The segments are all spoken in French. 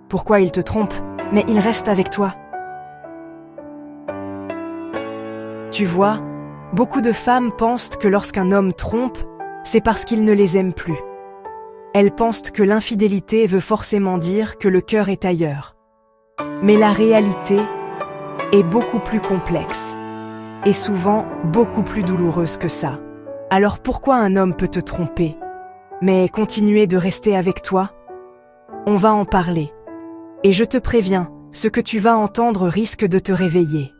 pourquoi il te trompe, mais il reste avec toi. Tu vois, beaucoup de femmes pensent que lorsqu'un homme trompe, c'est parce qu'il ne les aime plus. Elles pensent que l'infidélité veut forcément dire que le cœur est ailleurs. Mais la réalité est beaucoup plus complexe et souvent beaucoup plus douloureuse que ça. Alors pourquoi un homme peut te tromper, mais continuer de rester avec toi? On va en parler. Et je te préviens, ce que tu vas entendre risque de te réveiller.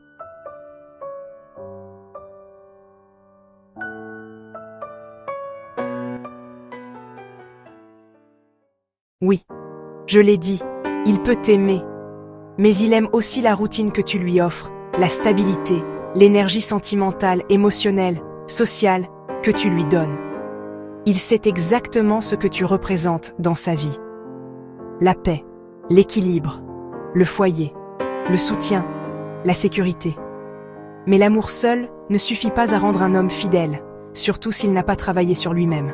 Oui, je l'ai dit, il peut t'aimer, mais il aime aussi la routine que tu lui offres, la stabilité, l'énergie sentimentale, émotionnelle, sociale que tu lui donnes. Il sait exactement ce que tu représentes dans sa vie. La paix, l'équilibre, le foyer, le soutien, la sécurité. Mais l'amour seul ne suffit pas à rendre un homme fidèle, surtout s'il n'a pas travaillé sur lui-même.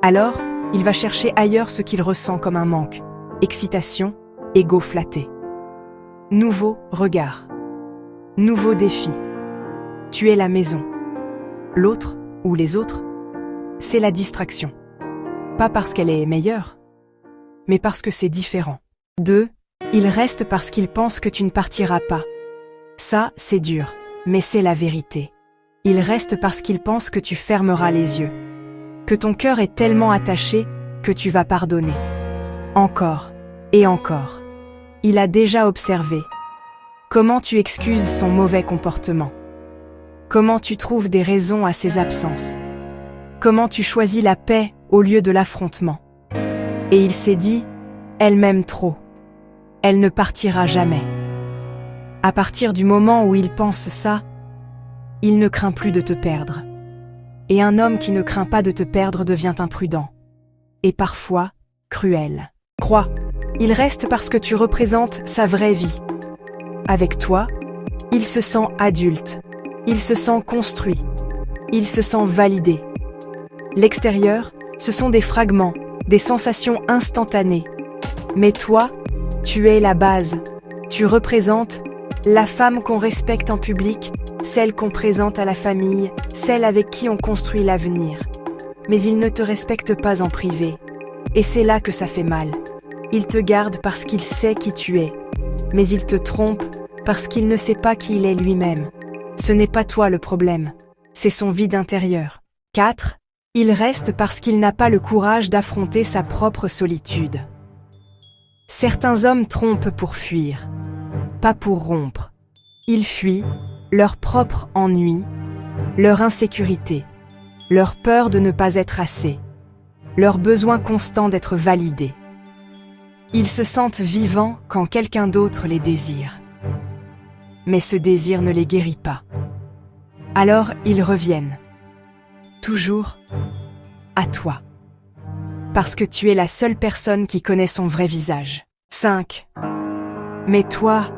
Alors, il va chercher ailleurs ce qu'il ressent comme un manque, excitation, ego flatté. Nouveau regard. Nouveau défi. Tu es la maison. L'autre, ou les autres, c'est la distraction. Pas parce qu'elle est meilleure, mais parce que c'est différent. 2. Il reste parce qu'il pense que tu ne partiras pas. Ça, c'est dur, mais c'est la vérité. Il reste parce qu'il pense que tu fermeras les yeux, que ton cœur est tellement attaché que tu vas pardonner. Encore et encore. Il a déjà observé comment tu excuses son mauvais comportement, comment tu trouves des raisons à ses absences, comment tu choisis la paix au lieu de l'affrontement. Et il s'est dit, elle m'aime trop. Elle ne partira jamais. À partir du moment où il pense ça, il ne craint plus de te perdre. Et un homme qui ne craint pas de te perdre devient imprudent. Et parfois, cruel. Crois, il reste parce que tu représentes sa vraie vie. Avec toi, il se sent adulte, il se sent construit, il se sent validé. L'extérieur, ce sont des fragments, des sensations instantanées. Mais toi, tu es la base. Tu représentes la femme qu'on respecte en public, celle qu'on présente à la famille, celle avec qui on construit l'avenir. Mais il ne te respecte pas en privé. Et c'est là que ça fait mal. Il te garde parce qu'il sait qui tu es. Mais il te trompe parce qu'il ne sait pas qui il est lui-même. Ce n'est pas toi le problème. C'est son vide intérieur. 4. Il reste parce qu'il n'a pas le courage d'affronter sa propre solitude. Certains hommes trompent pour fuir, pas pour rompre. Ils fuient leur propre ennui, leur insécurité, leur peur de ne pas être assez, leur besoin constant d'être validés. Ils se sentent vivants quand quelqu'un d'autre les désire. Mais ce désir ne les guérit pas. Alors ils reviennent, toujours à toi. Parce que tu es la seule personne qui connaît son vrai visage. 5. Mais toi,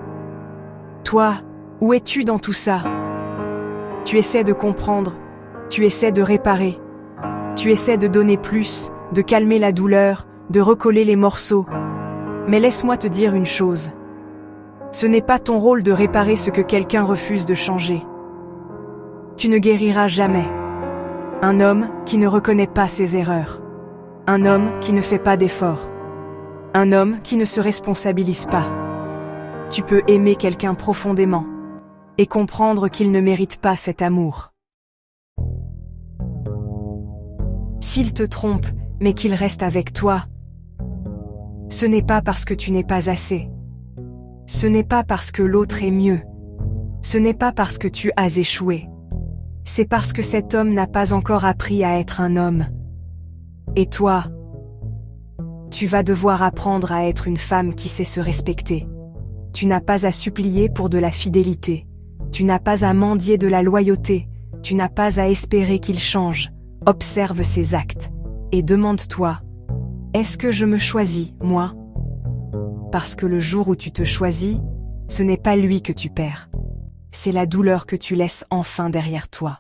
où es-tu dans tout ça? Tu essaies de comprendre, tu essaies de réparer, tu essaies de donner plus, de calmer la douleur, de recoller les morceaux. Mais laisse-moi te dire une chose. Ce n'est pas ton rôle de réparer ce que quelqu'un refuse de changer. Tu ne guériras jamais. Un homme qui ne reconnaît pas ses erreurs. Un homme qui ne fait pas d'efforts. Un homme qui ne se responsabilise pas. Tu peux aimer quelqu'un profondément et comprendre qu'il ne mérite pas cet amour. S'il te trompe, mais qu'il reste avec toi, ce n'est pas parce que tu n'es pas assez. Ce n'est pas parce que l'autre est mieux. Ce n'est pas parce que tu as échoué. C'est parce que cet homme n'a pas encore appris à être un homme. Et toi, tu vas devoir apprendre à être une femme qui sait se respecter. Tu n'as pas à supplier pour de la fidélité. Tu n'as pas à mendier de la loyauté. Tu n'as pas à espérer qu'il change. Observe ses actes. Et demande-toi, est-ce que je me choisis, moi? Parce que le jour où tu te choisis, ce n'est pas lui que tu perds. C'est la douleur que tu laisses enfin derrière toi.